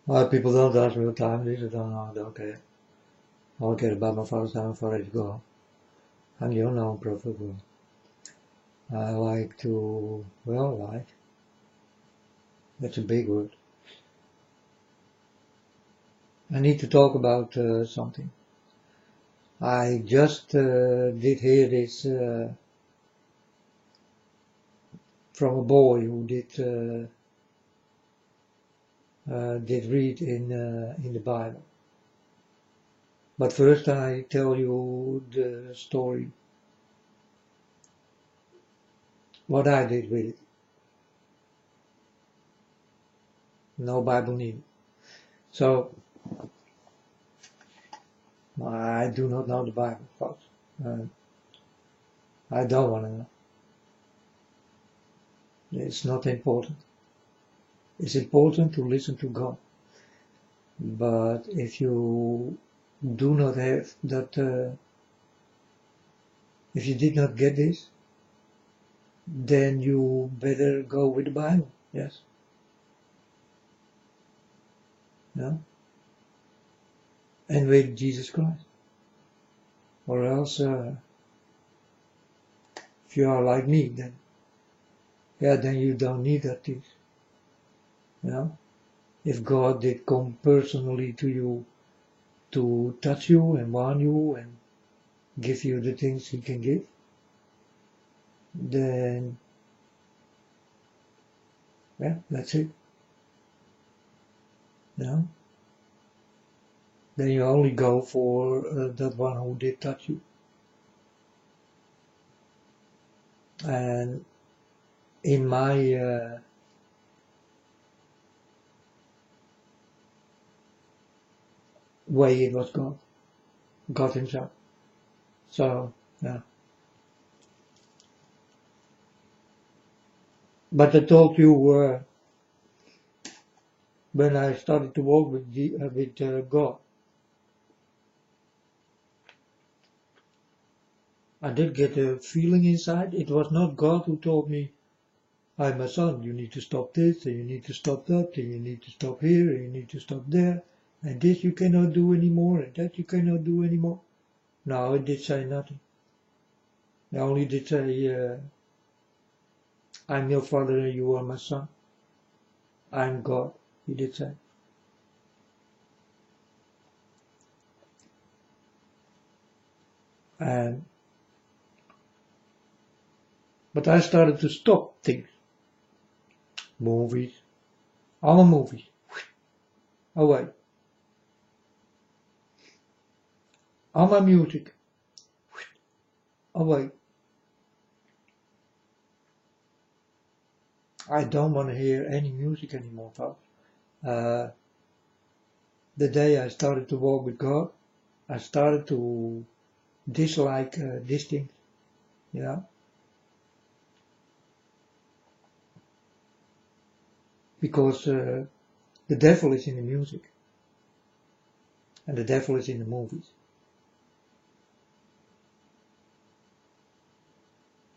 Well, people don't ask me what time it is. I don't care. All I care about my father's time before I go. I'm your known prophet. I like to, that's a big word. I need to talk about something. I just did hear this from a boy who did read in the Bible. But first I tell you the story, what I did with it. No Bible needed. So, I do not know the Bible, folks. I don't want to know. It's not important. It's important to listen to God. But if you do not have that, if you did not get this, then you better go with the Bible, yes? No? And with Jesus Christ. Or else, if you are like me, then you don't need that things. You know? If God did come personally to you to touch you and warn you and give you the things He can give, then that's it. You know? Then you only go for that one who did touch you. And in my way, it was God Himself. So, yeah. But I told you when I started to walk with God, I did get a feeling inside. It was not God who told me, "Hi, my son, you need to stop this, and you need to stop that, and you need to stop here, and you need to stop there, and this you cannot do anymore, and that you cannot do anymore." No, it did say nothing. It only did say, "I'm your father, and you are my son. I'm God." He did say. But I started to stop things. Movies, all movies, away. All my music, away. I don't want to hear any music anymore, folks. The day I started to walk with God, I started to dislike these things, because the devil is in the music, and the devil is in the movies,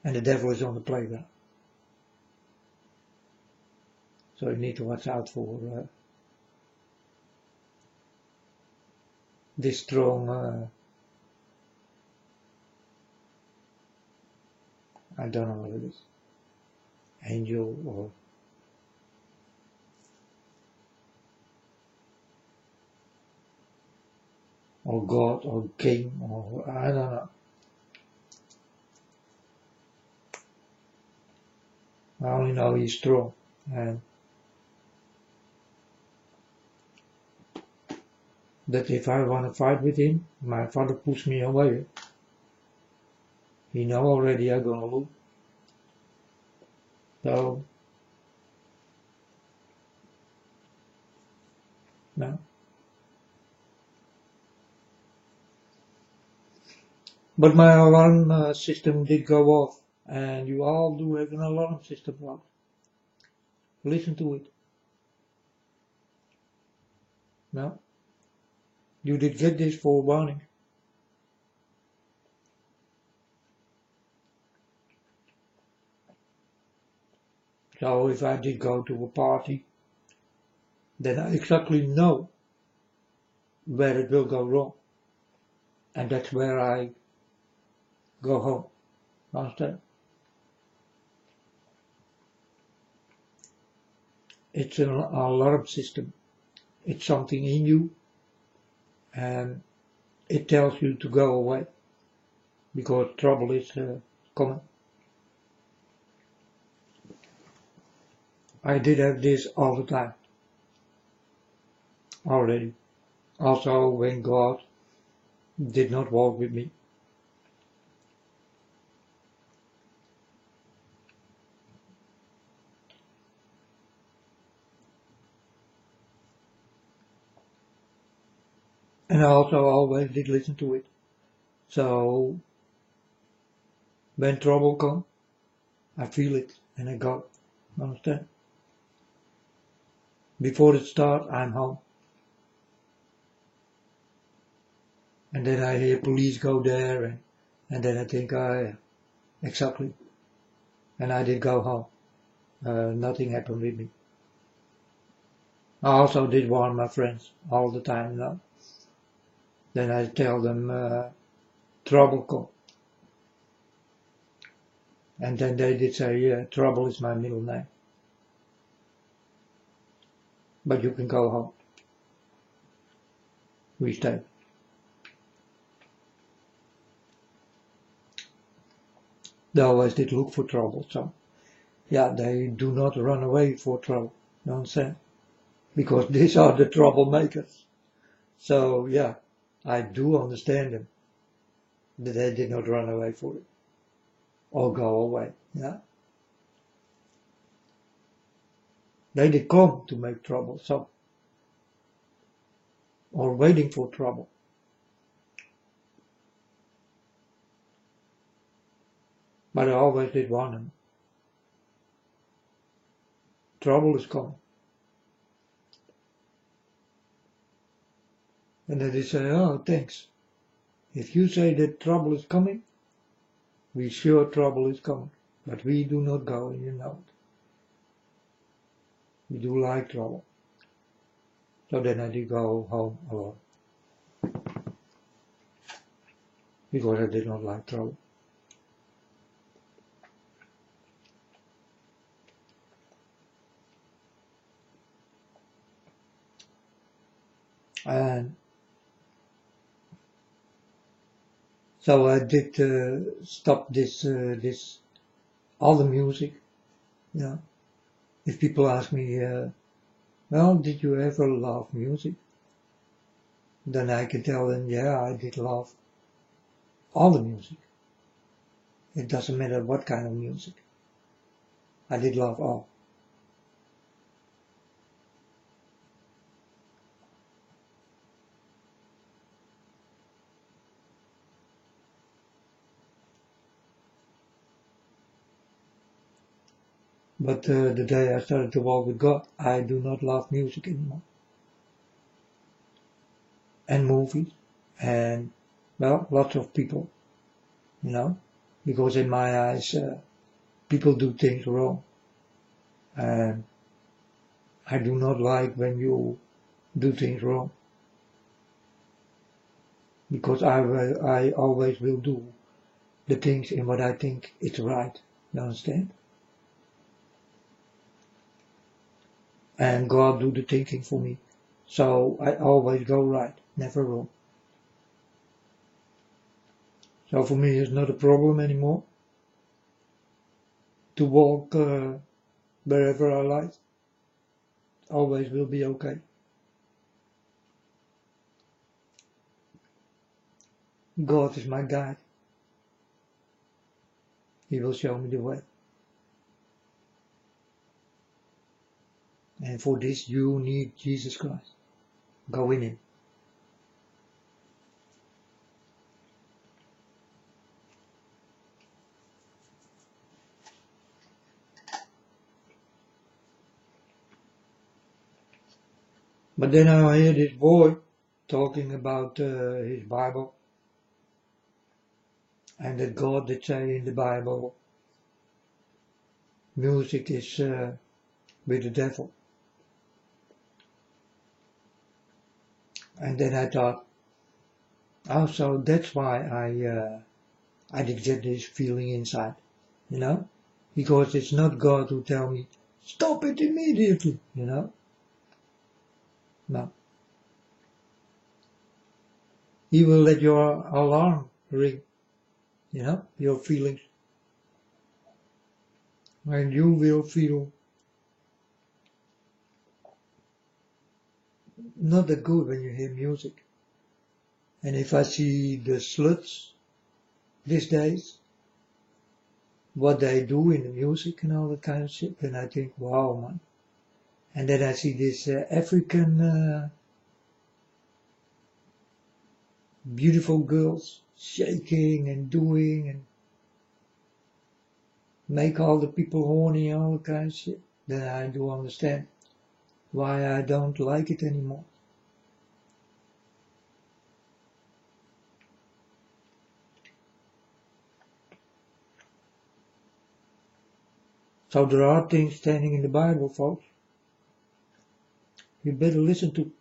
and the devil is on the playground. So you need to watch out for this strong, I don't know what it is, angel or God or king or I don't know. I only know he's strong, and that if I want to fight with him, my father puts me away. He know already I'm gonna lose. So, no. But my alarm system did go off, and you all do have an alarm system, folks. Listen to it. No? You did get this for warning. So if I did go to a party then I exactly know where it will go wrong. And that's where I go home. Understand? It's an alarm system. It's something in you, and it tells you to go away because trouble is coming. I did have this all the time already. Also when God did not walk with me. And I also always did listen to it. So when trouble comes, I feel it and I go. Understand? Before it starts, I'm home. And then I hear police go there and then I think, exactly. And I did go home. Nothing happened with me. I also did warn my friends all the time now. Then I tell them, trouble come. And then they did say, yeah, trouble is my middle name. But you can go home. We stay. They always did look for trouble, so yeah, they do not run away for trouble, you understand? Because these are the troublemakers. So yeah, I do understand them, that they did not run away for it, or go away, yeah. They did come to make trouble, so, or waiting for trouble. But I always did warn them. Trouble is coming. And then they say, oh, thanks. If you say that trouble is coming, we sure trouble is coming. But we do not go, and you know it. We do like trouble. So then I did go home alone. Because I did not like trouble. And so I did stop this other music. Yeah. If people ask me, well, did you ever love music? Then I can tell them, yeah, I did love all the music. It doesn't matter what kind of music. I did love all. But the day I started to walk with God, I do not love music anymore. And movies, and, well, lots of people, you know, because in my eyes, people do things wrong. And I do not like when you do things wrong. Because I always will do the things in what I think is right. You understand? And God do the thinking for me. So I always go right, never wrong. So for me it's not a problem anymore to walk wherever I like. Always will be okay. God is my guide. He will show me the way. And for this you need Jesus Christ. Go in Him. But then I hear this boy talking about his Bible. And that God did say in the Bible, music is with the devil. And then I thought, oh, so that's why I did get this feeling inside, you know? Because it's not God who tell me, stop it immediately, you know? No. He will let your alarm ring, you know, your feelings. And you will feel not that good when you hear music. And if I see the sluts these days, what they do in the music and all that kind of shit, then I think, wow, man. And then I see this African beautiful girls shaking and doing and make all the people horny and all that kind of shit, then I do understand why I don't like it anymore. So there are things standing in the Bible, folks. You better listen to.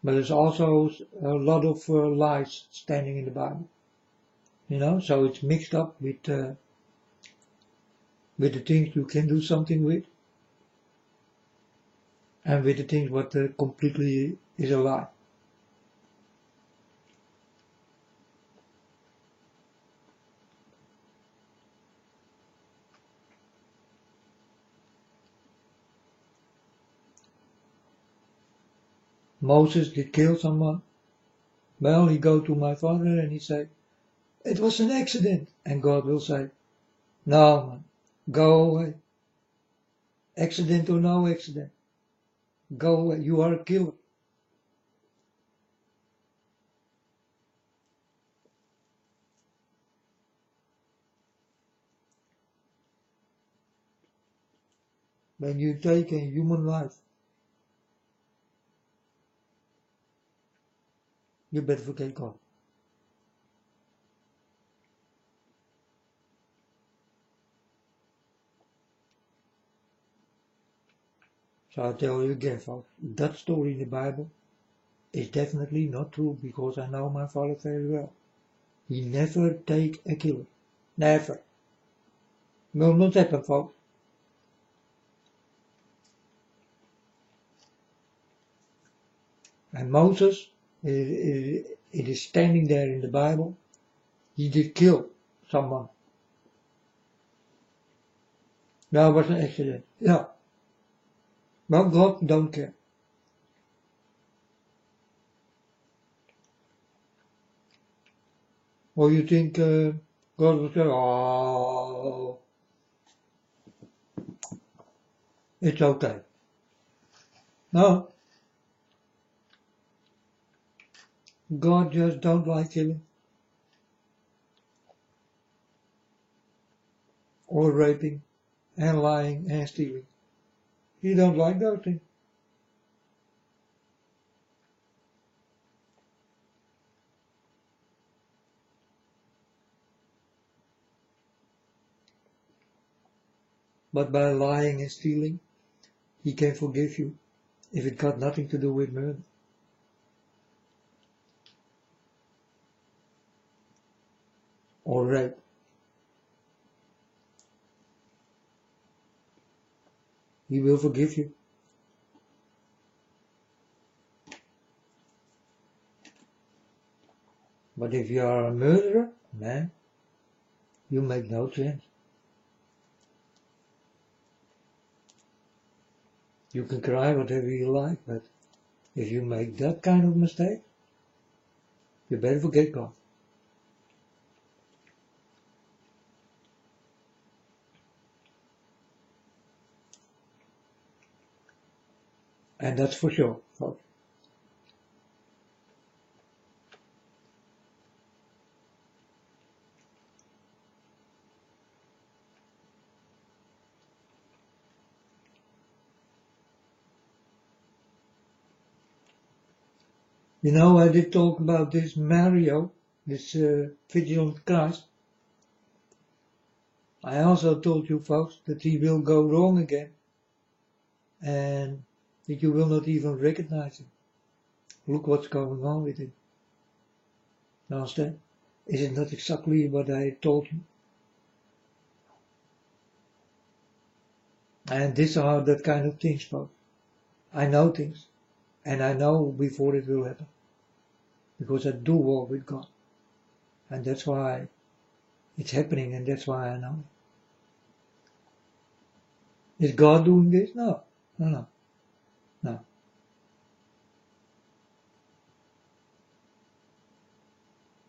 But there's also a lot of lies standing in the Bible. You know, so it's mixed up with the things you can do something with, and with the things what completely is a lie. Moses did kill someone. Well, he go to my father and he say, it was an accident. And God will say, no, man, go away. Accident or no accident. Go away, you are a killer. When you take a human life, you better forget God. So I tell you again, folks, that story in the Bible is definitely not true because I know my father very well. He never take a killer. Never. Will not happen, folks. And Moses, it is standing there in the Bible. He did kill someone. That was an accident. Yeah. But God don't care. Or you think God will say, oh, it's okay. No. God just don't like killing. Or raping. And lying and stealing. He don't like those things. But by lying and stealing, he can forgive you if it got nothing to do with murder. Or rape. He will forgive you. But if you are a murderer, man, you make no sense. You can cry whatever you like, but if you make that kind of mistake, you better forget God. And that's for sure, folks. You know, I did talk about this Mario, this vigilant Christ. I also told you folks that he will go wrong again. and that you will not even recognize him. Look what's going on with him. You understand? Is it not exactly what I told you? And these are that kind of things, folks. I know things, and I know before it will happen, because I do walk with God, and that's why it's happening, and that's why I know. Is God doing this? No, no, no, no.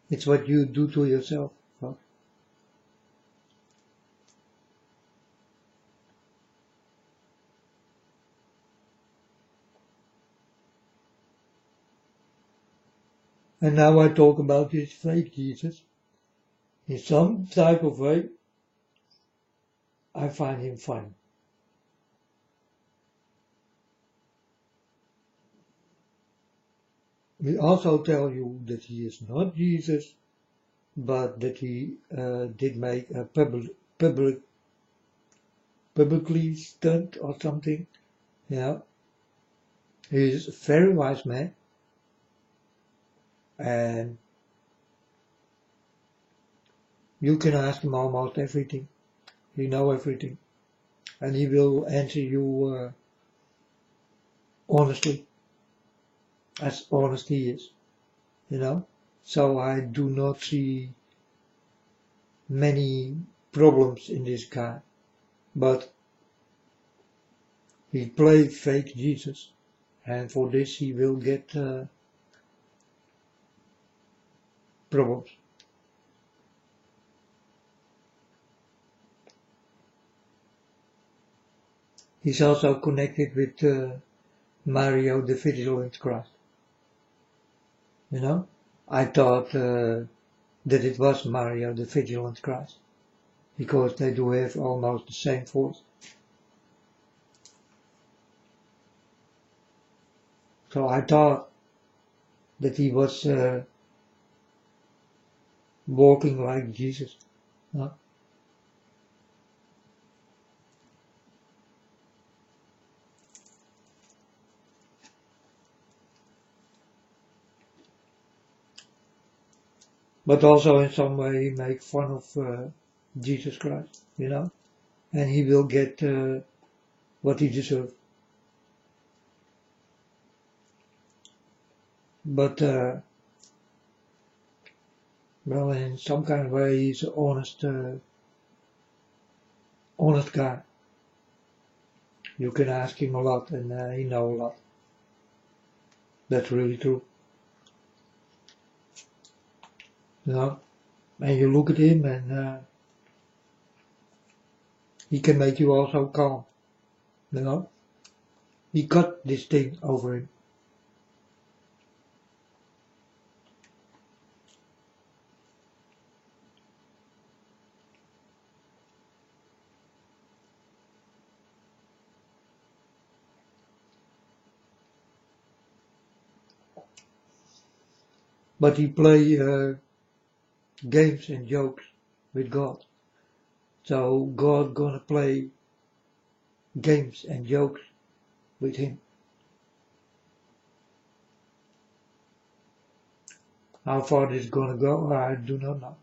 It's what you do to yourself, folks. And now I talk about this fake Jesus. In some type of way, I find him funny. We also tell you that he is not Jesus, but that he did make a publicly stunt or something. Yeah, he is a very wise man, and you can ask him almost everything. He knows everything, and he will answer you honestly, as honest he is. You know, so I do not see many problems in this guy, but he played fake Jesus, and for this he will get problems. He's also connected with Mario the Vigilant Christ. You know, I thought that it was Mario the Vigilant Christ, because they do have almost the same voice. So I thought that he was walking like Jesus. Huh? But also in some way he make fun of Jesus Christ, you know, and he will get what he deserves. But well, in some kind of way he's an honest guy. You can ask him a lot, and he knows a lot. That's really true. You know, and you look at him, and he can make you also calm. You know, he got this thing over him. But he play games and jokes with God. So God gonna play games and jokes with him. How far this is gonna go, I do not know.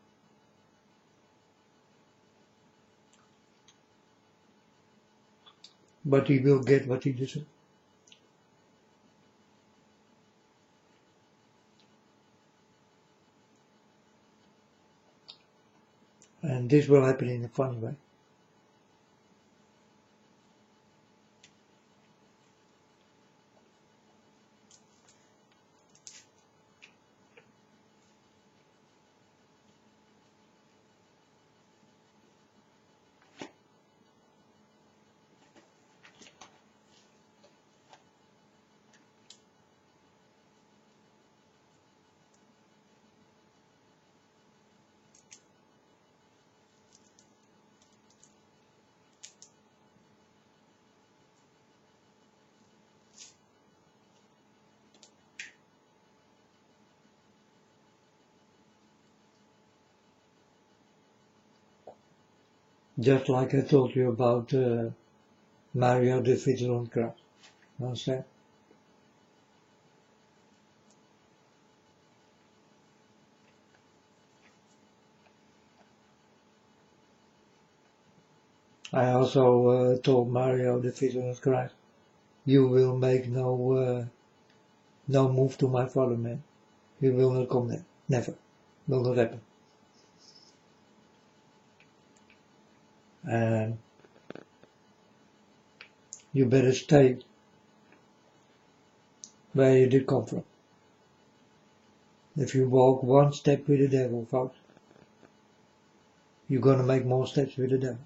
But he will get what he deserves. And this will happen in a funny way. Just like I told you about Mario the Vigilant Christ. Understand? I also told Mario the Vigilant Christ, you will make no move to my fatherland. You will not come there. Never. Will not happen. And you better stay where you did come from. If you walk one step with the devil, folks, you're gonna make more steps with the devil.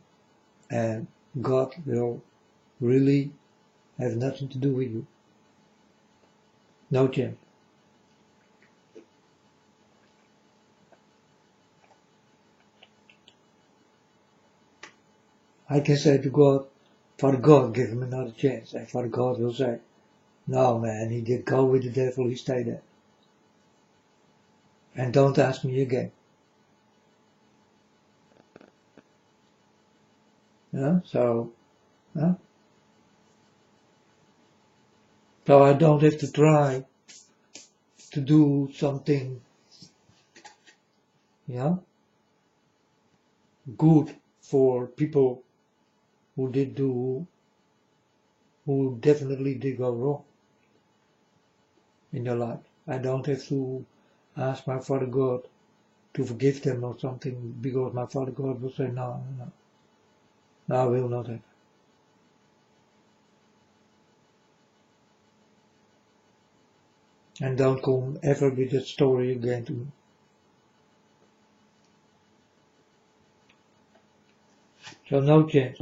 And God will really have nothing to do with you. No chance. I can say to God, Father God, give him another chance. And Father God will say, no man, he did go with the devil, he stayed there. And don't ask me again. So I don't have to try to do something, good for people who definitely did go wrong in their life. I don't have to ask my Father God to forgive them or something, because my Father God will say, no, I will not have. And don't come ever with that story again to me. So no chance.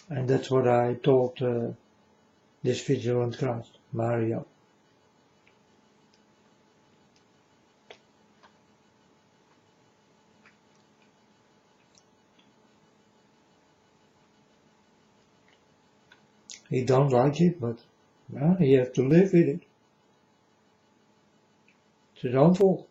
And that's what I taught this Vigilant Christ, Mario. He don't like it, but he has to live with it. It's his own fault.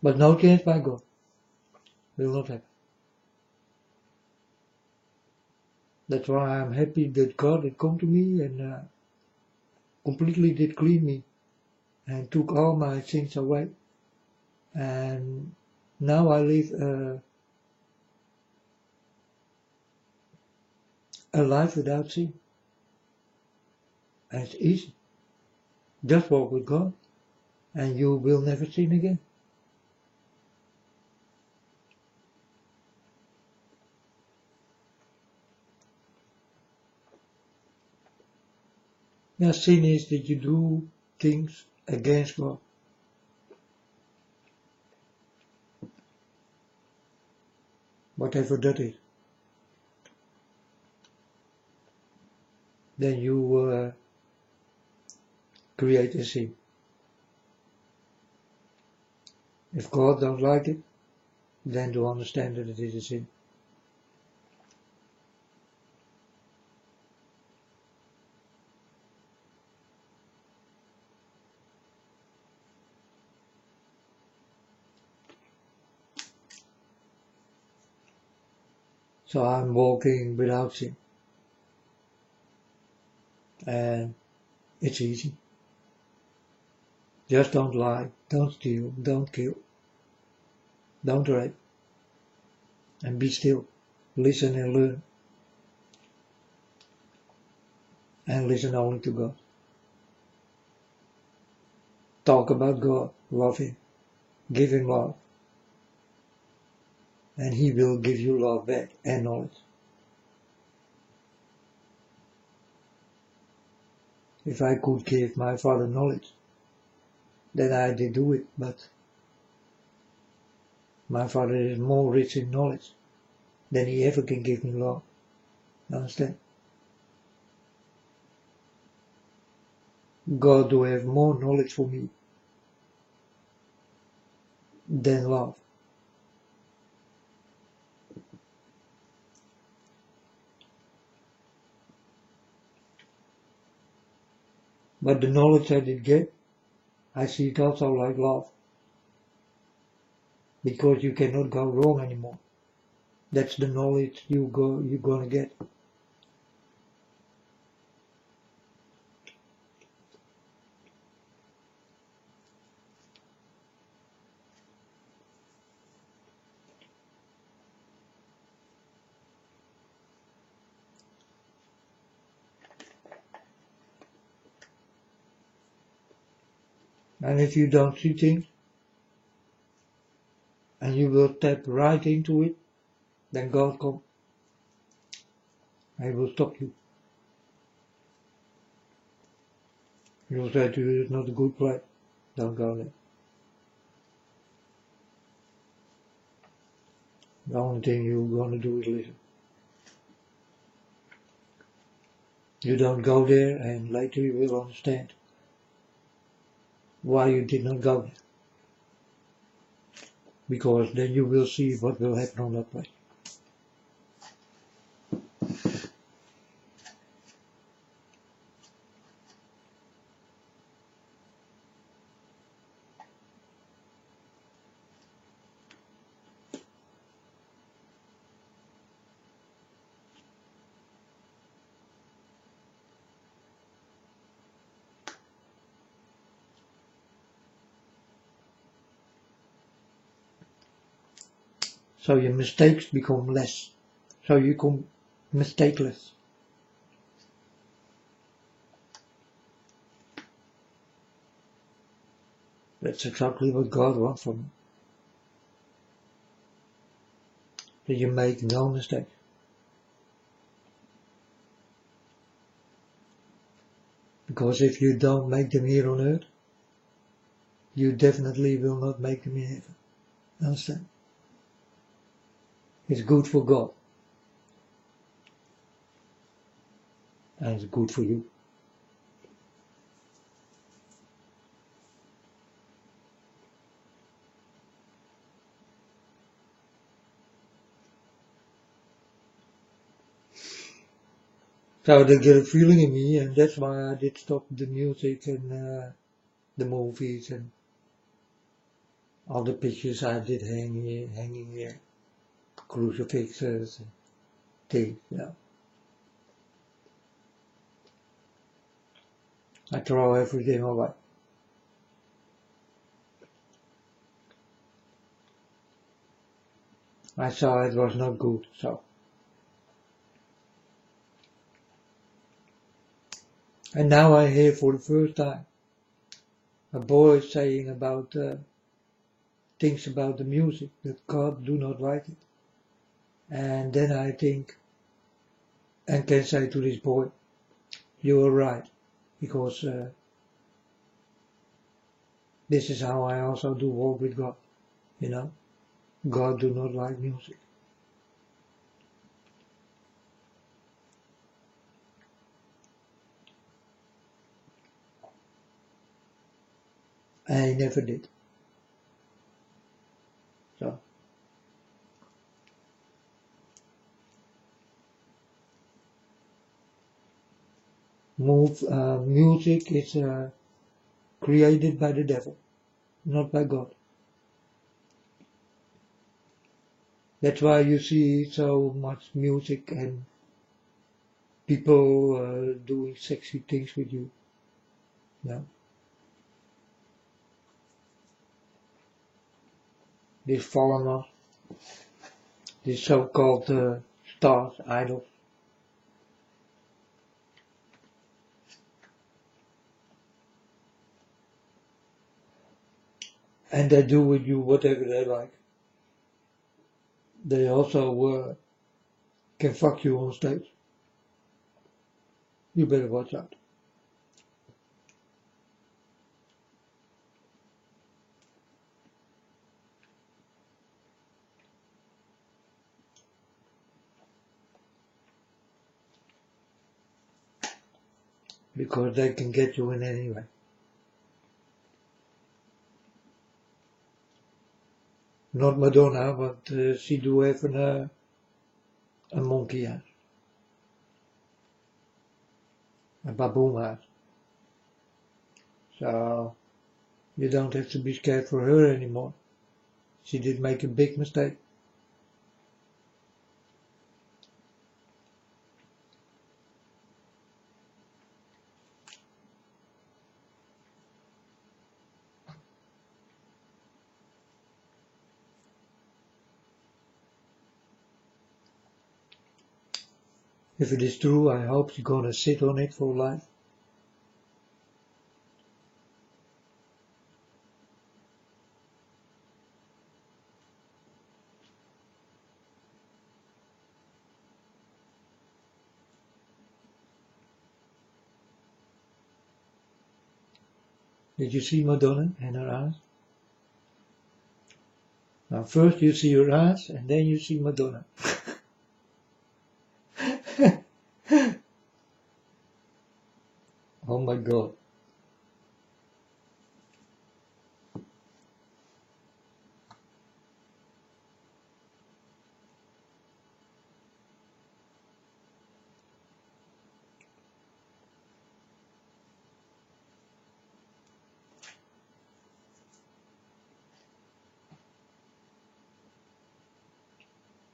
But no chance by God. Will not happen. That's why I'm happy that God had come to me and completely did clean me and took all my sins away. And now I live a life without sin. And it's easy. Just walk with God and you will never sin again. Sin is that you do things against God. Whatever that is. Then you create a sin. If God don't like it, then to understand that it is a sin. So I'm walking without sin. And it's easy. Just don't lie, don't steal, don't kill, don't rape. And be still. Listen and learn. And listen only to God. Talk about God, love Him, give Him love. And He will give you love back and knowledge. If I could give my Father knowledge, then I did do it, but my Father is more rich in knowledge than He ever can give me love. Understand? God do have more knowledge for me than love. But the knowledge I did get, I see it also like love. Because you cannot go wrong anymore. That's the knowledge you're gonna get. And if you don't see things, and you will tap right into it, then God comes and He will stop you. He will say to you, it's not a good place, don't go there. The only thing you're gonna do is listen. You don't go there, and later you will understand why you did not go there. Because then you will see what will happen on that place. So your mistakes become less. So you become mistakeless. That's exactly what God wants from you. That you make no mistakes. Because if you don't make them here on earth, you definitely will not make them in heaven. Understand? It's good for God. And it's good for you. So they get a feeling in me, and that's why I did stop the music and the movies and all the pictures I did hanging here, crucifixes, and things, I throw everything away. I saw it was not good, so. And now I hear for the first time a boy saying about things about the music, that God do not like it. And then I think, and can say to this boy, you are right, because this is how I also do walk with God, God do not like music. And he never did. So. Music is created by the devil, not by God. That's why you see so much music and people doing sexy things with you. These foreigners, these so-called stars, idols. And they do with you whatever they like. They also can fuck you on stage. You better watch out. Because they can get you in any way. Not Madonna, but she do have a monkey ass. A baboon ass. So you don't have to be scared for her anymore. She did make a big mistake. If it is true, I hope she's gonna sit on it for life. Did you see Madonna and her eyes? Now first you see her eyes and then you see Madonna. Oh my God.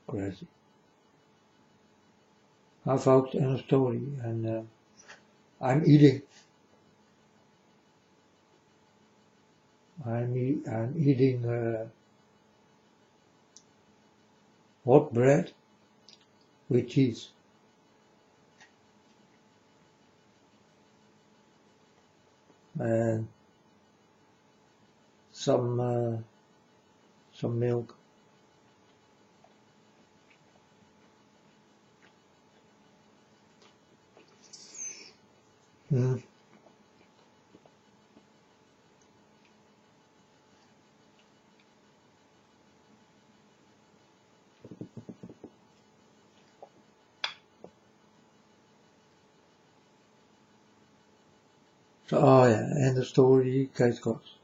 Crazy. How folks, and a story, and I'm eating. I'm eating hot bread with cheese. And some milk. Mm. So, oh yeah, and the story, case goes.